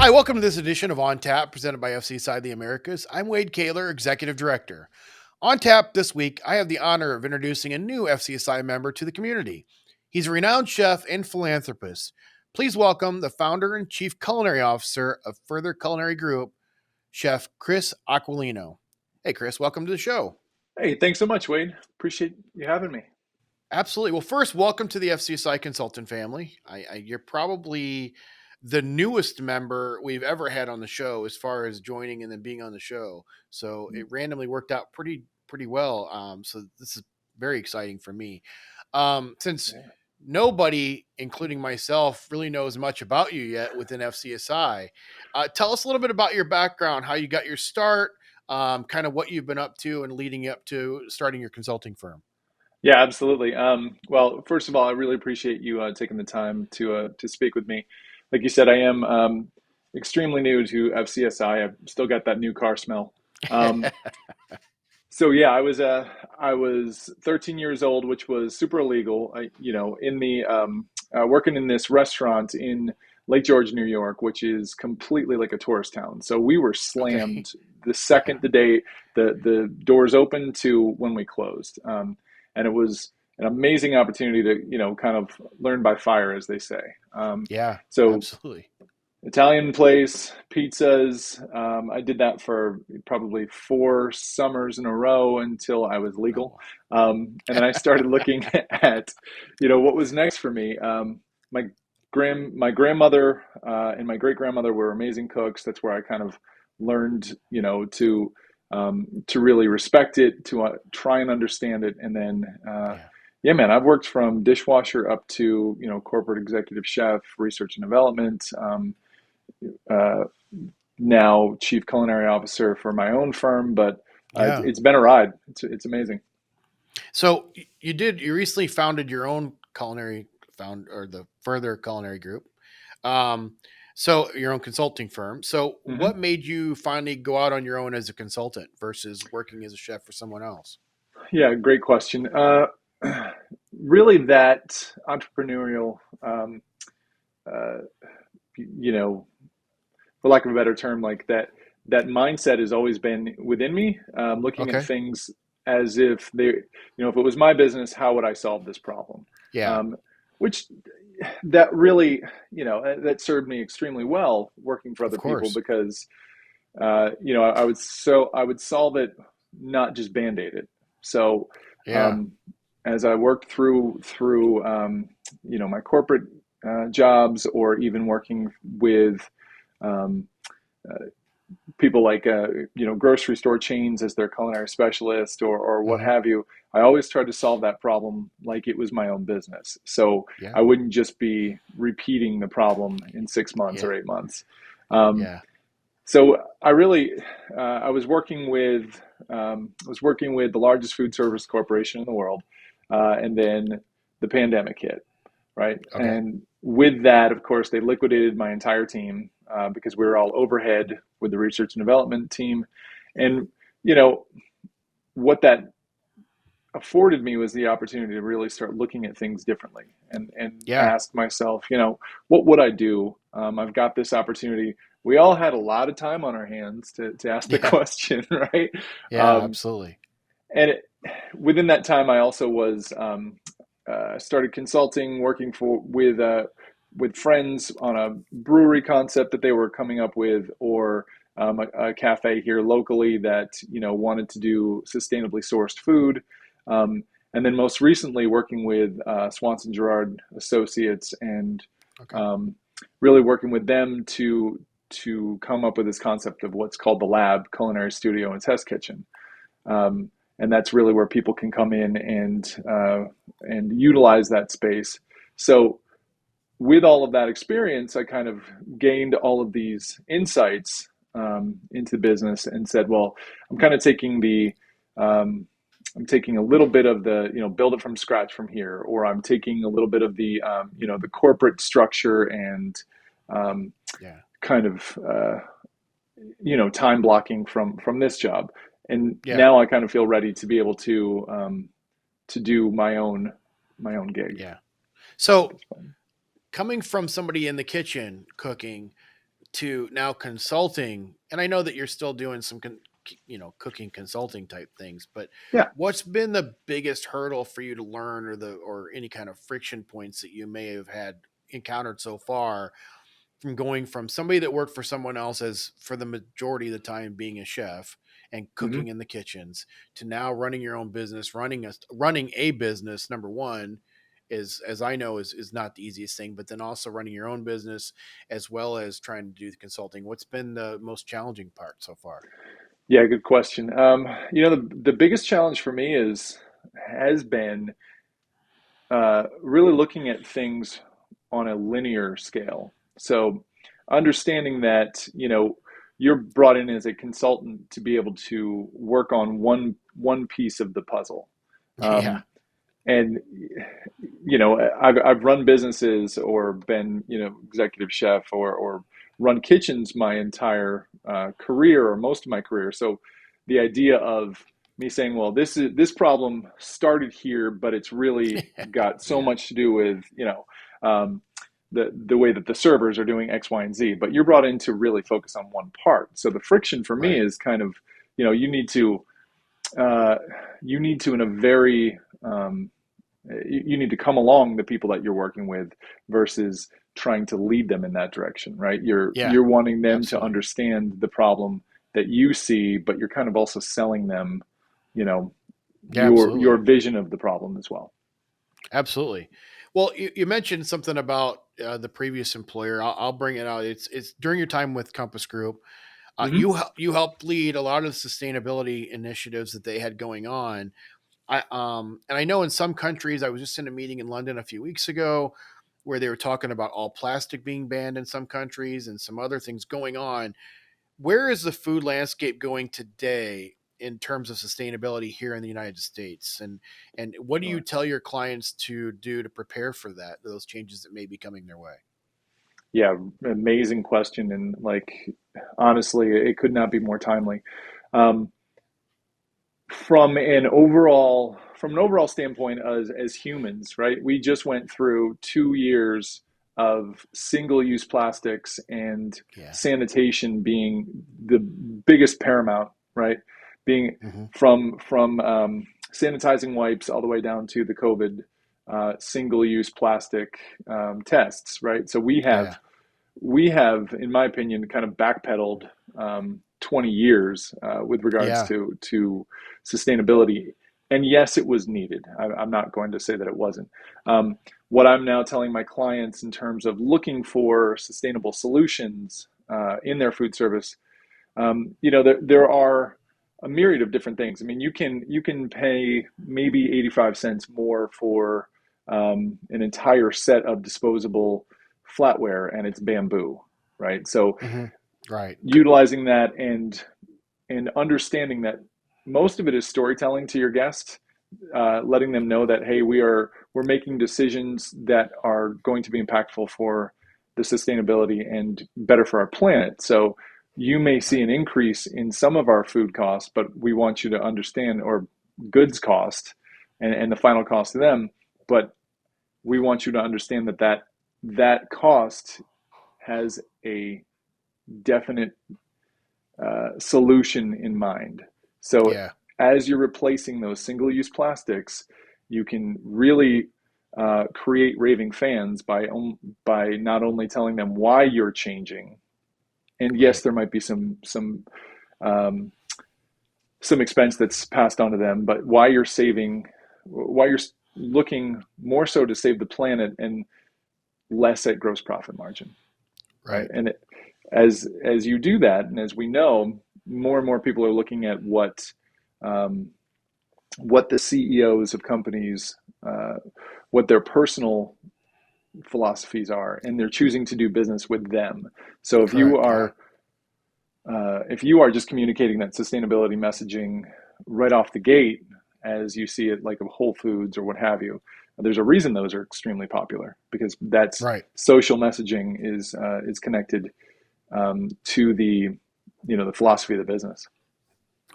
Hi, welcome to this edition of On Tap, presented by FCSI the Americas. I'm Wade Kaler, Executive Director. On Tap this week, I have the honor of introducing a new FCSI member to the community. He's a renowned chef and philanthropist. Please welcome the founder and chief culinary officer of Further Culinary Group, Chef Chris Aquilino. Hey, Chris, welcome to the show. Hey, thanks so much, Wade. Appreciate you having me. Absolutely. Well, first, welcome to the FCSI consultant family. You're probably the newest member we've ever had on the show as far as joining and then being on the show. So it randomly worked out pretty well. So this is very exciting for me. Since Yeah. nobody, including myself, really knows much about you yet within FCSI, tell us a little bit about your background, how you got your start, kind of what you've been up to and leading up to starting your consulting firm. Yeah, absolutely. Well, first of all, I really appreciate you taking the time to speak with me. Like you said, I am extremely new to FCSI. I've still got that new car smell. Um, so yeah, I was 13 years old, which was super illegal. In the working in this restaurant in Lake George, New York, which is completely like a tourist town. So we were Okay. slammed the second the day the doors opened to when we closed, and it was an amazing opportunity to kind of learn by fire, as they say. Yeah, So absolutely. Italian place, pizzas. I did that for probably 4 summers in a row until I was Oh, legal. wow. And then I started looking at, what was next for me. My my grandmother and my great grandmother were amazing cooks. That's where I kind of learned, to really respect it, to try and understand it, and then. Yeah. Yeah, man, I've worked from dishwasher up to, corporate executive chef, research and development. Uh, Now chief culinary officer for my own firm, but Yeah. it's been a ride. It's amazing. So you recently founded your own culinary found or the Further Culinary Group. Um, so your own consulting firm. So Hmm. what made you finally go out on your own as a consultant versus working as a chef for someone else? Yeah, great question. Really, that entrepreneurial, uh, you know, for lack of a better term, like that mindset has always been within me. Looking at Okay. things as if if it was my business, how would I solve this problem? Yeah. Um, which that really, that served me extremely well working for Of other people course. because I would solve it, not just band-aid it. So Yeah. um, as I worked through my corporate jobs, or even working with um, uh, people like grocery store chains as their culinary specialist, or what Hmm. have you, I always tried to solve that problem like it was my own business. So Yeah. I wouldn't just be repeating the problem in 6 months Yeah. or 8 months. Um, Yeah. so I really, I was working with the largest food service corporation in the world, and then the pandemic hit, right? Okay. And with that, of course, they liquidated my entire team because we were all overhead with the research and development team, and you know what that afforded me was the opportunity to really start looking at things differently, and Yeah. ask myself, what would I do? I've got this opportunity. We all had a lot of time on our hands to ask the Yeah. question, right? Yeah. Um, Absolutely. and within that time, I also was started consulting, working with friends on a brewery concept that they were coming up with, or a cafe here locally that wanted to do sustainably sourced food. And then most recently, working with Swanson Gerard Associates, and Okay. um, really working with them to come up with this concept of what's called the lab, culinary studio, and test kitchen. And that's really where people can come in and utilize that space. So with all of that experience, I kind of gained all of these insights into the business, and said, well, I'm kind of taking um, I'm taking a little bit of the, build it from scratch from here, or I'm taking a little bit of the, the corporate structure and um, Yeah. kind of, time blocking from this job. And Yeah. now I kind of feel ready to be able to do my own gig. Yeah. So coming from somebody in the kitchen cooking, to now consulting, and I know that you're still doing some cooking consulting type things, but Yeah. what's been the biggest hurdle for you to learn, or any kind of friction points that you may have had encountered so far from going from somebody that worked for someone else, as for the majority of the time being a chef and Hmm. cooking in the kitchens, to now running your own business, running a business, number one, is, as I know, is not the easiest thing, but then also running your own business as well as trying to do the consulting. What's been the most challenging part so far? Yeah, good question. The biggest challenge for me has been really looking at things on a linear scale. So understanding that, you're brought in as a consultant to be able to work on one piece of the puzzle. Yeah. Um, and I've run businesses or been executive chef or run kitchens my entire career or most of my career. So the idea of me saying, well, this problem started here, but it's really got so Yeah. much to do with um, the way that the servers are doing X, Y, and Z. But you're brought in to really focus on one part. So the friction for me Right. is kind of, you need to uh, in a very you need to come along the people that you're working with versus trying to lead them in that direction, right? Yeah. You're wanting them to Absolutely. understand the problem that you see, but you're kind of also selling them, you know, Yeah. your Absolutely. vision of the problem as well. Absolutely. Well, you mentioned something about the previous employer. I'll bring it out. It's during your time with Compass Group. Hmm. You helped lead a lot of sustainability initiatives that they had going on. And I know in some countries, I was just in a meeting in London a few weeks ago where they were talking about all plastic being banned in some countries and some other things going on. Where is the food landscape going today in terms of sustainability here in the United States? And what do you Sure. tell your clients to do to prepare for those changes that may be coming their way? Yeah, amazing question, and like honestly, it could not be more timely. Um, from an overall standpoint, as humans, right, we just went through 2 years of single-use plastics and Yeah. sanitation being the biggest paramount, right? Being Hmm. from sanitizing wipes all the way down to the COVID single-use plastic tests, right? So Yeah. we have, in my opinion, kind of backpedaled 20 years with regards Yeah. to sustainability. And yes, it was needed. I'm not going to say that it wasn't. What I'm now telling my clients in terms of looking for sustainable solutions in their food service, there are a myriad of different things. I mean, you can pay maybe 85 cents more for an entire set of disposable flatware, and it's bamboo, right? So Hmm. Right. utilizing that and understanding that most of it is storytelling to your guest, letting them know that hey, we're making decisions that are going to be impactful for the sustainability and better for our planet. So you may see Right. an increase in some of our food costs, but we want you to understand, or goods cost and the final cost to them, but we want you to understand that cost has a definite solution in mind. So Yeah. as you're replacing those single-use plastics, you can really create raving fans by not only telling them why you're changing, and yes, Right. there might be um, some expense that's passed on to them, but why you're looking more so to save the planet and less at gross profit margin, right? Right. And as you do that, and as we know, more and more people are looking at um, what the CEOs of companies, uh, what their personal philosophies are, and they're choosing to do business with them. So Correct. Yeah. if you are just communicating that sustainability messaging right off the gate, as you see it like a Whole Foods or what have you, there's a reason those are extremely popular because that's Right. social messaging is connected to the philosophy of the business.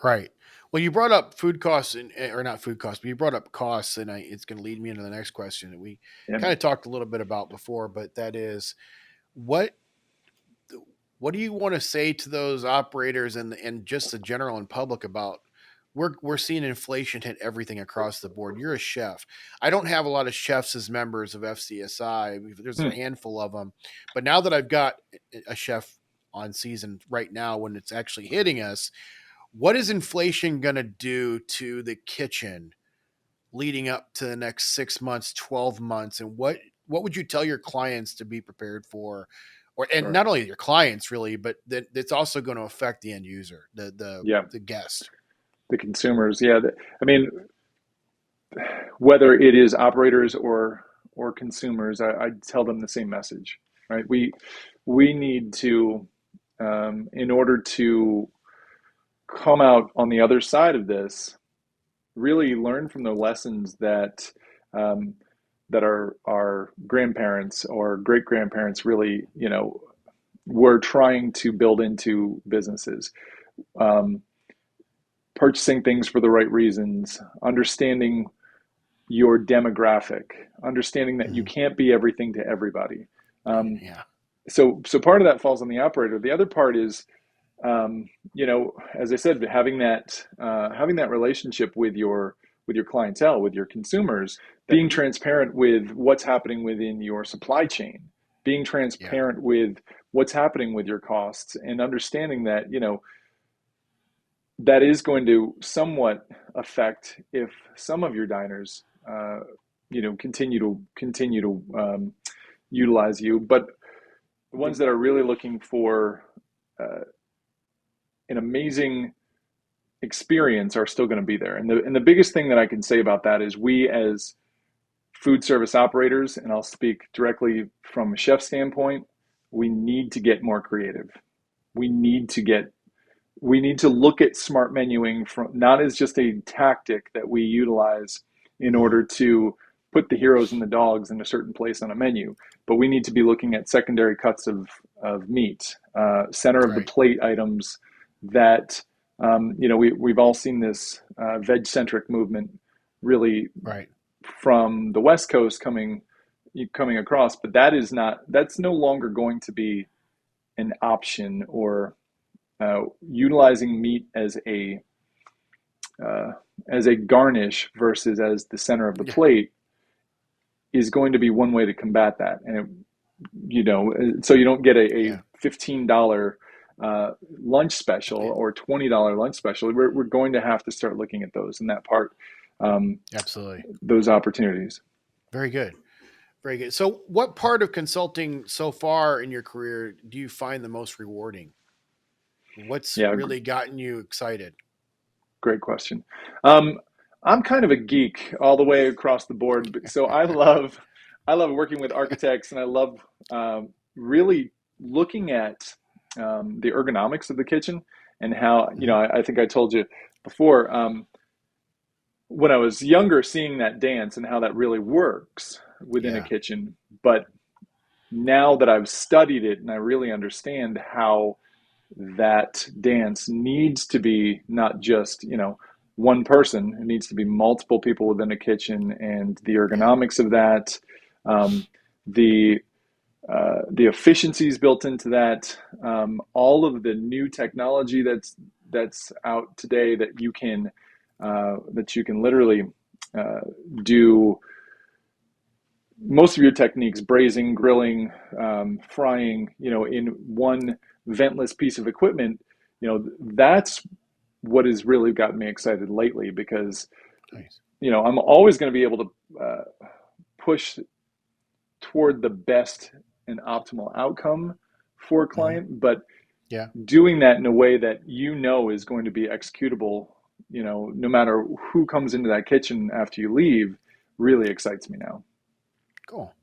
Right. Well, you brought up food costs, or not food costs, but you brought up costs, and it's going to lead me into the next question that we Yeah, kind man. of talked a little bit about before, but that is what What do you want to say to those operators and just the general and public about we're seeing inflation hit everything across the board. You're a chef. I don't have a lot of chefs as members of FCSI. There's a Hmm, handful of them, but now that I've got a chef on season right now when it's actually hitting us, what is inflation going to do to the kitchen leading up to the next 6 months, 12 months? And what would you tell your clients to be prepared for? Or and sure. not only your clients really, but that it's also going to affect the end user, Yeah, the guest. the consumers. Yeah, I mean, whether it is operators or consumers, I tell them the same message, right? We need to, in order to come out on the other side of this, really learn from the lessons that um, that our grandparents or great grandparents really, were trying to build into businesses. Um, Purchasing things for the right reasons, understanding your demographic, understanding that you Mhm. can't be everything to everybody. Um, Yeah. so part of that falls on the operator. The other part is, as I said, having that relationship with your clientele, with your consumers, being transparent with what's happening within your supply chain, being Yeah. transparent with what's happening with your costs, and understanding that that is going to somewhat affect if some of your diners, continue to utilize you, but the ones that are really looking for uh, an amazing experience are still going to be there. And the biggest thing that I can say about that is we as food service operators, and I'll speak directly from a chef standpoint, we need to get more creative. We need to get we need to look at smart menuing from not as just a tactic that we utilize in Mhm. order to put the heroes and the dogs in a certain place on a menu, but we need to be looking at secondary cuts of meat, center of the Right. plate items that we've all seen this veg centric movement really Right. from the West Coast coming across, but that's no longer going to be an option or utilizing meat uh, as a garnish versus as the center of the Yeah. plate is going to be one way to combat that. So you don't get a Yeah. $15 lunch special Yeah. or $20 lunch special. We're going to have to start looking at those and that part, um, Absolutely. those opportunities. Very good. Very good. So, what part of consulting so far in your career do you find the most rewarding? What's Yeah, really gotten you excited? great question. Um, I'm kind of a geek all the way across the board, so I love working with architects, and I love really looking at the ergonomics of the kitchen and how Mhm. I think I told you before, when I was younger, seeing that dance and how that really works within a Yeah. kitchen, but now that I've studied it and I really understand how that dance needs to be not just one person. It needs to be multiple people within a kitchen, and the Yeah. ergonomics of that, um, the the efficiencies built into that, all of the new technology that's out today that you can literally uh, do most of your techniques, braising, grilling, frying, in one ventless piece of equipment. That's what has really gotten me excited lately because Nice. I'm always going to be able to push toward the best and optimal outcome for a Hmm. client, but Yeah. doing that in a way that is going to be executable, no matter who comes into that kitchen after you leave, really excites me now. Cool.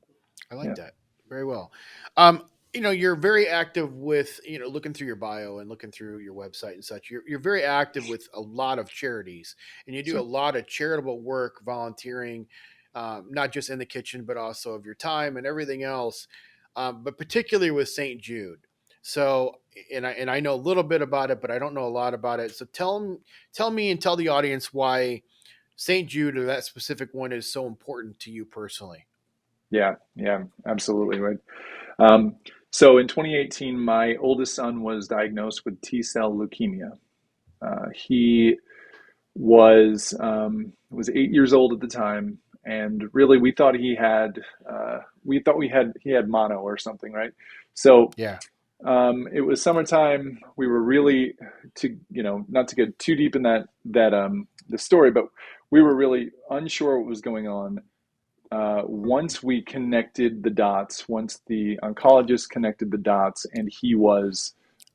I like Yeah, that. Very well. Um, you're very active with, looking through your bio and looking through your website and such. You're very active with a lot of charities and you do a sure. lot of charitable work, volunteering, not just in the kitchen, but also of your time and everything else. But particularly with St. Jude. So, and I know a little bit about it, but I don't know a lot about it. So tell me and tell the audience why St. Jude or that specific one is so important to you personally. Yeah, yeah, absolutely right. Um, So in 2018, my oldest son was diagnosed with T cell leukemia. He was 8 years old at the time, and really we thought he had mono or something, right? So Yeah. it was summertime. We were really not to get too deep in the story, but we were really unsure what was going on. Once we connected the dots, once the oncologist connected the dots, and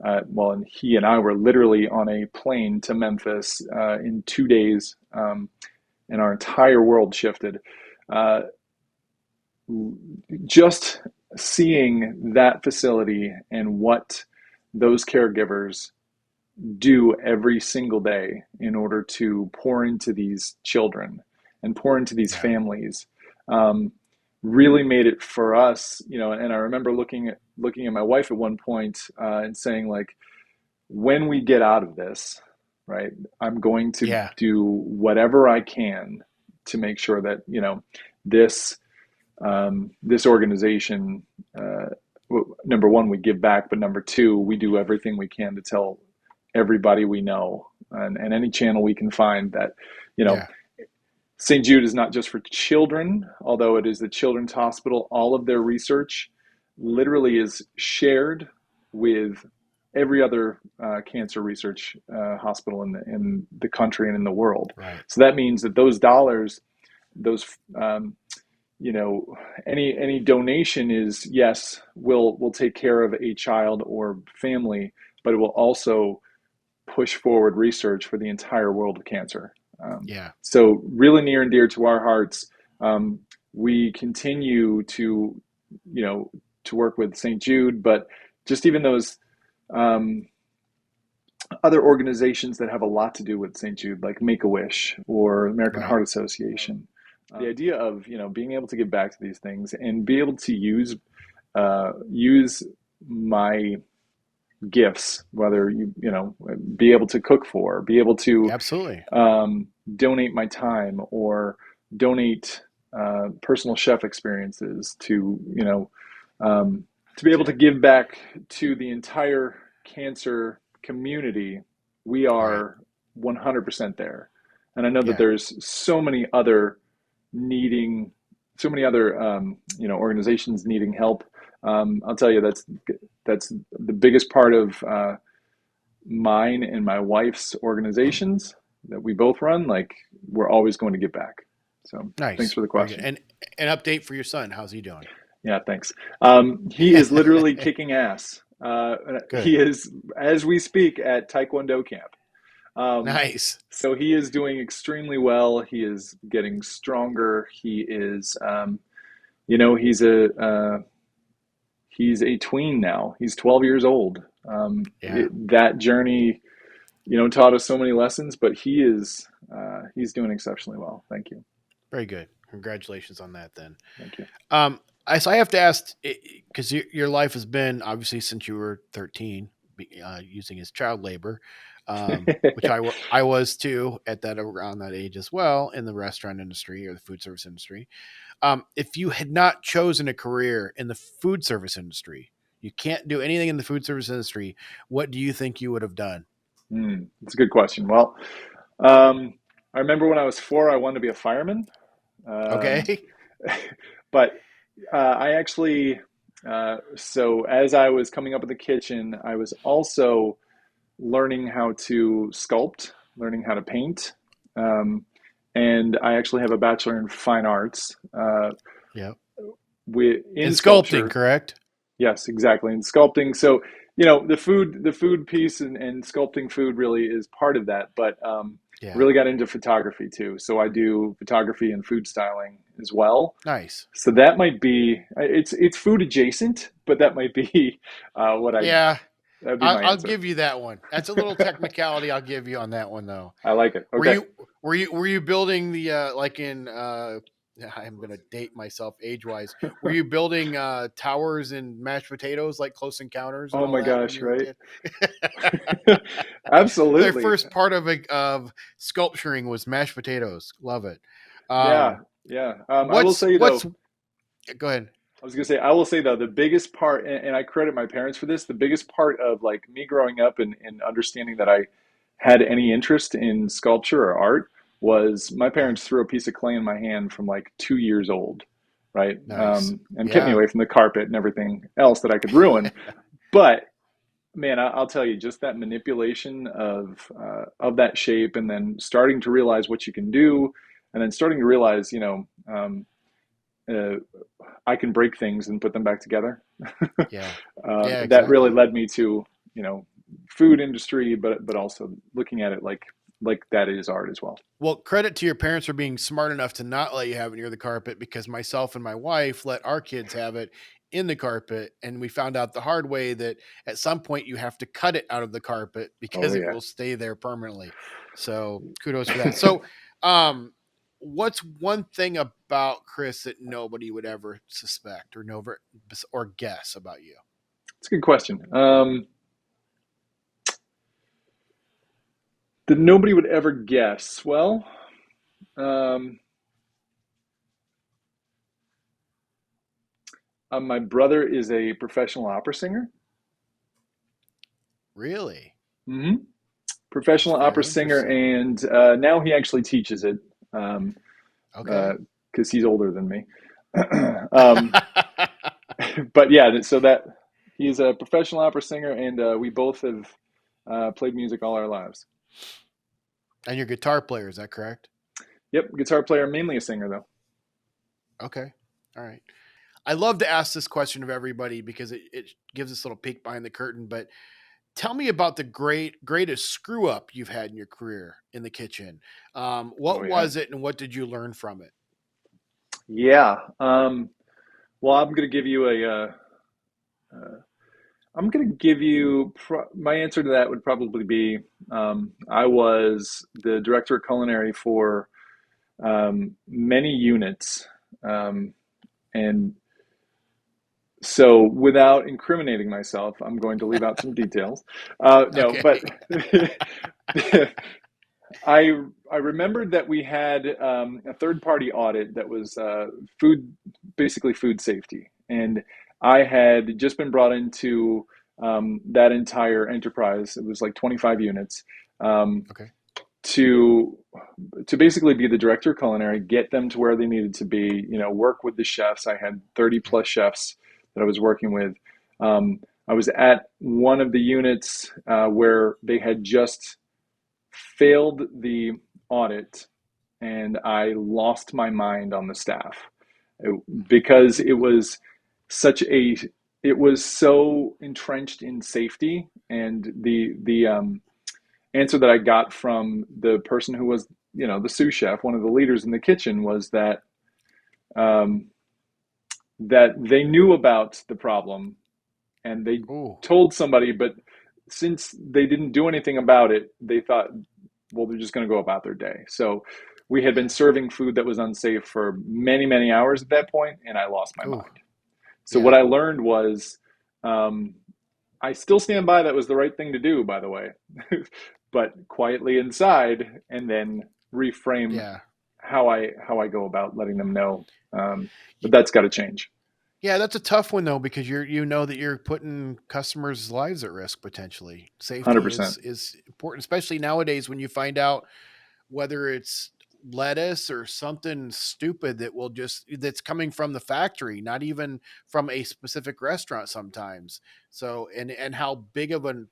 and he and I were literally on a plane to Memphis in 2 days, and our entire world shifted. Uh, just seeing that facility and what those caregivers do every single day in order to pour into these children and pour into these Yeah. families um, really made it for us. And I remember looking at my wife at one point and saying, like, when we get out of this, right, I'm going to Yeah. do whatever I can to make sure that this this organization, number one, we give back, but number two, we do everything we can to tell everybody we know, and any channel we can find that, you know, Yeah. St. Jude is not just for children, although it is the children's hospital. All of their research literally is shared with every other cancer research hospital in the country and in the world. Right. So that means that those dollars, those you know, any donation is, yes, will take care of a child or family, but it will also push forward research for the entire world of cancer. Yeah. So really near and dear to our hearts. We continue to work with St. Jude, but just even those um, other organizations that have a lot to do with St. Jude, like Make a Wish or American Right. Heart Association. The idea of being able to give back to these things and be able to use my gifts, whether be able to cook for, be able to Absolutely. donate my time or donate personal chef experiences to be able to give back to the entire cancer community. We Right. are 100% there. And I know that Yeah. there's needing, so many other, organizations needing help. I'll tell you, that's the biggest part of mine and my wife's organizations that we both run. Like, we're always going to give back. So thanks Nice. for the Very good. question. And an update for your son. How's he doing? Yeah, thanks. He is literally kicking ass. He Good. is, as we speak, at Taekwondo camp. Um, Nice. so he is doing extremely well. He is getting stronger. He is, he's a tween now. He's 12 years old. Yeah. That journey, taught us so many lessons. But he's doing exceptionally well. Thank you. Very good. Congratulations on that then. Thank you. So I have to ask, because your life has been, obviously, since you were 13, using as child labor, which I was too at that, around that age as well, in the restaurant industry or the food service industry. If you had not chosen a career in the food service industry, you can't do anything in the food service industry. What do you think you would have done? That's a good question. Well, um, I remember when I was 4, I wanted to be a fireman. Um, Okay. but I actually, so as I was coming up in the kitchen, I was also learning how to sculpt, learning how to paint. Um, and I actually have a bachelor in fine arts Yeah. in And sculpting, sculpture. correct? Yes, exactly. And sculpting. So, the food piece and sculpting food really is part of that. But Yeah. really got into photography too. So I do photography and food styling as well. Nice. So that might be, it's food adjacent, but that might be Yeah. that'd be my I'll answer. give you that one. That's a little technicality. I'll give you on that one though. I like it. Were Okay. you were you building the like in I'm gonna date myself age wise. Were you building towers and mashed potatoes like Close Encounters and Oh all my that when gosh, you were a right? kid? The Absolutely. first part of sculpturing was mashed potatoes. Love it. Yeah, Um, yeah. I will what's say though, go ahead. I was gonna say, I will say though, the biggest part, and I credit my parents for this, the biggest part of like me growing up and understanding that I had any interest in sculpture or art was my Yeah. parents threw a piece of clay in my hand from like 2 years old, right? Nice. And kept me Yeah. away from the carpet and everything else that I could ruin. But man, I'll tell you, just that manipulation of that shape, and then starting to realize what you can do, and then starting to realize, uh, I can break things and put them back together. Yeah. Yeah, That really exactly. led me to, you know, food industry, but also looking at it like that is art as well. Well, credit to your parents for being smart enough to not let you have it near the carpet because myself and my wife let our kids have it in the carpet. And we found out the hard way that at some point you have to cut it out of the carpet Oh because it yeah. will stay there permanently. So kudos for that. So, um, what's one thing about Chris that nobody would ever suspect or know or guess about you? It's a good question. That nobody would ever guess. Well, um, my brother is a professional opera singer. Really? Hmm. That's Professional opera very singer, interesting. and now he actually teaches it um, Okay. he's older than me. um, but yeah, so that he's a professional opera singer, and we both have played music all our lives. And your guitar player, is that correct? Yep, guitar player, mainly a singer though. Okay. All right. I love to ask this question of everybody because it gives us a little peek behind the curtain. But tell me about the greatest screw up you've had in your career in the kitchen. Oh What yeah, was it, and what did you learn from it? yeah. Well, I'm gonna give you uh, I'm gonna give you my answer to that would probably be I was the director of culinary for many units, um, and so without incriminating myself, I'm going to leave out some details. No, but Okay. I I remembered that we had a third party audit that was food, basically food safety, and I had just been brought into that entire enterprise. It was like 25 units. Um, Okay. to to basically be the director of culinary, get them to where they needed to be, work with the chefs. I had 30 Yeah. plus chefs that I was working with. I was at one of the units where they had just failed the audit, and I lost my mind on the staff because such a it was so entrenched in safety, and the answer that I got from the person who was, the sous chef, one of the leaders in the kitchen, was um, that they knew about the problem and they Ooh. told somebody, but since they didn't do anything about it, they thought, well, they're just going to go about their day. So we had been Yeah. serving food that was unsafe for many, many hours at that point, and I lost my Ooh. mind. So what Yeah. I learned was, um, I still stand by that was the right thing to do, by the way, but quietly inside, and then reframe Yeah. how I go about letting them know. But that's got to change. Yeah, that's a tough one though because you know that you're putting customers' lives at risk potentially. Safety 100%. is important, especially nowadays when you find out whether it's lettuce or something stupid that will just that's coming from the factory, not even from a specific restaurant sometimes. So and how big of a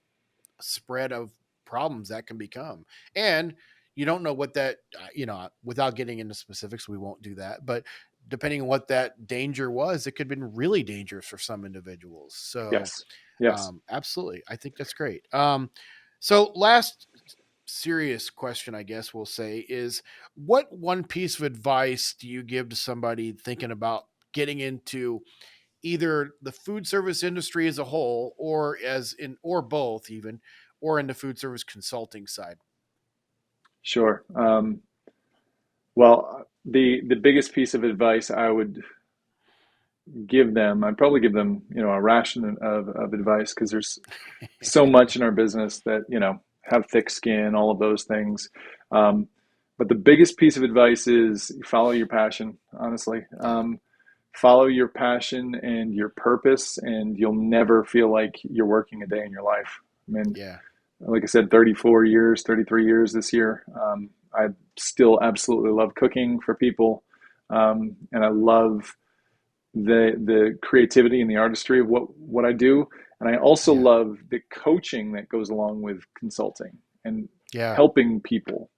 spread of problems that can become. And you don't know what that without getting into specifics, we won't do that, but depending on what that danger was, it could have been really dangerous for some individuals. So Yes. Yes. absolutely. I think that's great. So last serious question, I guess we'll say, is what one piece of advice do you give to somebody thinking about getting into either the food service industry as a whole or both even, or in the food service consulting side? Sure. Well, the biggest piece of advice I would give them, I'd probably give them, a ration of advice, because there's so much in our business that, have thick skin, all of those things. Um, but the biggest piece of advice is follow your passion, honestly. Yeah. follow your passion and your purpose, and you'll never feel like you're working a day in your life. I mean, Yeah. like I said, 34 years, 33 years this year. I still absolutely love cooking for people, and I love the creativity and the artistry of what I do, and I also Yeah. love the coaching that goes along with consulting and Yeah. helping people.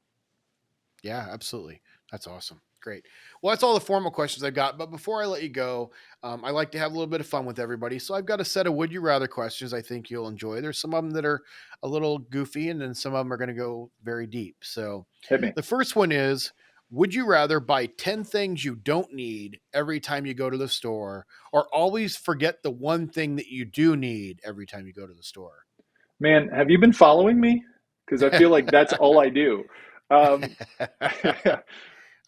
Yeah, absolutely. That's awesome. Great. Well, that's all the formal questions I've got. But before I let you go, I like to have a little bit of fun with everybody. So I've got a set of would you rather questions I think you'll enjoy. There's some of them that are a little goofy, and then some of them are going to go very deep. So Hit me. the first one is, would you rather buy 10 things you don't need every time you go to the store, or always forget the one thing that you do need every time you go to the store? Man, have you been following me? Because I feel like that's all I do. Um, I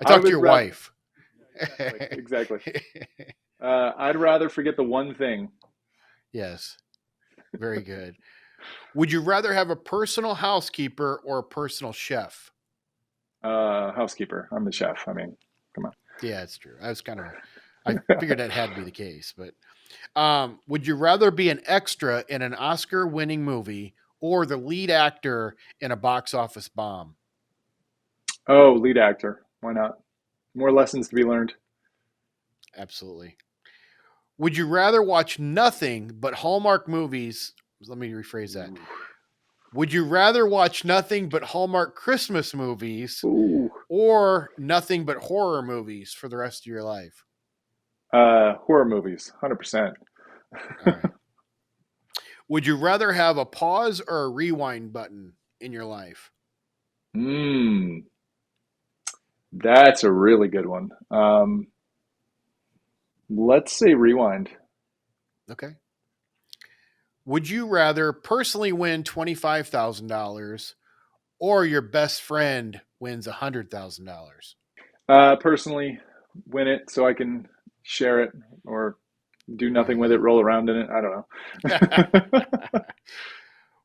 I talked to would your rather, wife. exactly. I'd rather forget the one thing. Yes, very good. Would you rather have a personal housekeeper or a personal chef? Housekeeper. I'm the chef. I mean, come on. Yeah, it's true. I was kind of, I figured that had to be the case. But would you rather be an extra in an Oscar-winning movie or the lead actor in a box office bomb? Oh, lead actor. Why not? More lessons to be learned. Absolutely. Would you rather watch nothing but Hallmark movies? Let me rephrase that. Ooh. Would you rather watch nothing but Hallmark Christmas movies Ooh. or nothing but horror movies for the rest of your life? Horror movies. 100%. All right. Would you rather have a pause or a rewind button in your life? Mmm. That's a really good one. Let's say rewind. Okay. Would you rather personally win $25,000 or your best friend wins $100,000? Personally, win it so I can share it or do nothing Very with it, good. roll around in it. I don't know.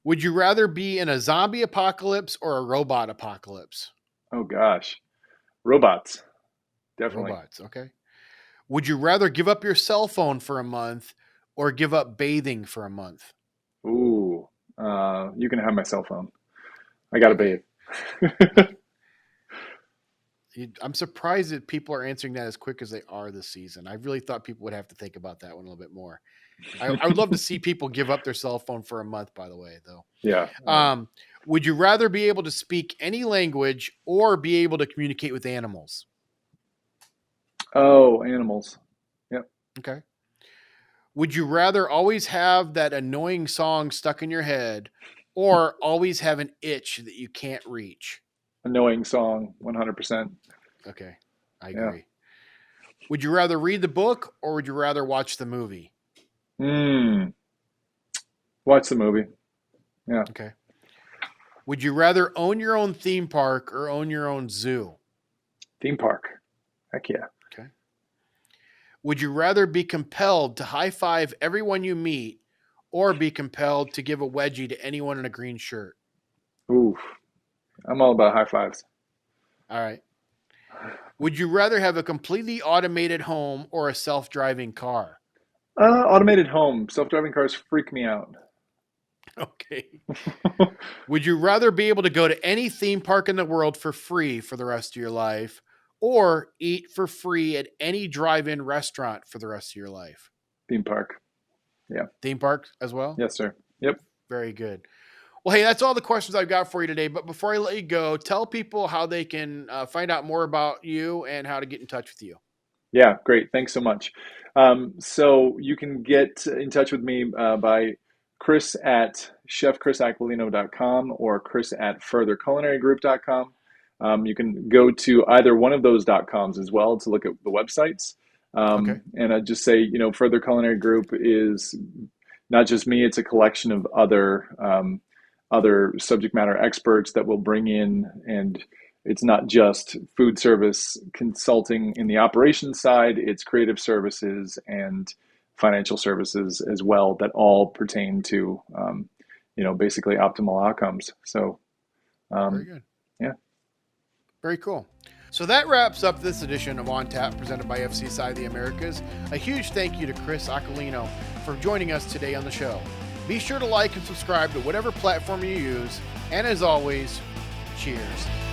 Would you rather be in a zombie apocalypse or a robot apocalypse? Oh gosh. Robots. Definitely. Robots, okay. Would you rather give up your cell phone for a month or give up bathing for a month? Ooh. You can have my cell phone. I gotta Okay. bathe. I'm surprised that people are answering that as quick as they are this season. I really thought people would have to think about that one a little bit more. I would love to see people give up their cell phone for a month, by the way, though. Yeah. Um, would you rather be able to speak any language or be able to communicate with animals? Oh, animals. Yep. Okay. Would you rather always have that annoying song stuck in your head or always have an itch that you can't reach? Annoying song. 100%. Okay. I Yeah. agree. Would you rather read the book or would you rather watch the movie? Hmm. Watch the movie. Yeah. Okay. Would you rather own your own theme park or own your own zoo? Theme park. Heck yeah. Okay. Would you rather be compelled to high five everyone you meet or be compelled to give a wedgie to anyone in a green shirt? Ooh. I'm all about high fives. All right. Would you rather have a completely automated home or a self driving car? Automated home. Self-driving cars freak me out. Okay. Would you rather be able to go to any theme park in the world for free for the rest of your life or eat for free at any drive in restaurant for the rest of your life? Theme park. Yeah. Theme park as well? Yes, sir. Yep. Very good. Well, hey, that's all the questions I've got for you today. But before I let you go, tell people how they can find out more about you and how to get in touch with you. Yeah, great. Thanks so much. So you can get in touch with me by Chris at chefchrisaquilino.com or Chris at furtherculinarygroup.com. You can go to either one of those .coms as well to look at the websites. Okay. And I just say, Further Culinary Group is not just me; it's a collection of other subject matter experts that will bring in, and it's not just food service consulting in the operations side; it's creative services and financial services as well that all pertain to, basically optimal outcomes. So, Very um, good. yeah, Very cool. So that wraps up this edition of On Tap presented by FCSI the Americas. A huge thank you to Chris Aquilino for joining us today on the show. Be sure to like and subscribe to whatever platform you use. And as always, cheers.